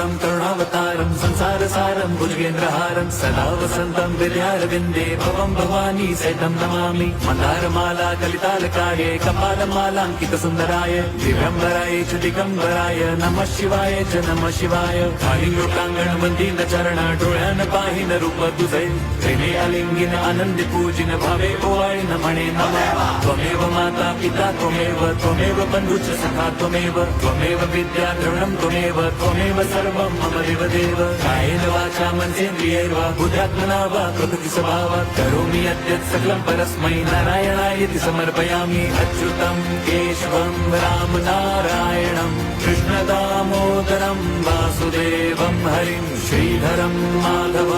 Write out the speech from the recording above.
शङ्करं करुणावतारं संसारसारं भुजगेन्द्रहारं सदा वसन्तं विद्यारविन्दे भवं भवानी सहितं नमामि मन्दारमाला कलितालकाये कपालमालाङ्कितसुन्दराय दिव्यम्बराय च दिगम्बराय नमः शिवाय च नमः शिवाय लोकांगण वंदीन चरण डोळ्यान पाहिन रूप तुझे प्रेमे अलिंगिन आनंदी पूजिन भावे ओवाळीन म्हणे नमः त्वमेव माता पिता त्वमेव बंधुच सखा त्वमेव विद्या द्रविणं त्वमेव सर्वं मम देवदेव कायेन वाचा मनसेन्द्रियैर्वा बुद्ध्यात्मना वा प्रकृति स्वभावात् करोमि यद्यत् सकलं परस्मै नारायणायति समर्पयामि अच्युतं केशवं राम नारायणं कृष्ण दामोदरं वासुदेवं हरिं श्रीधरं माधवं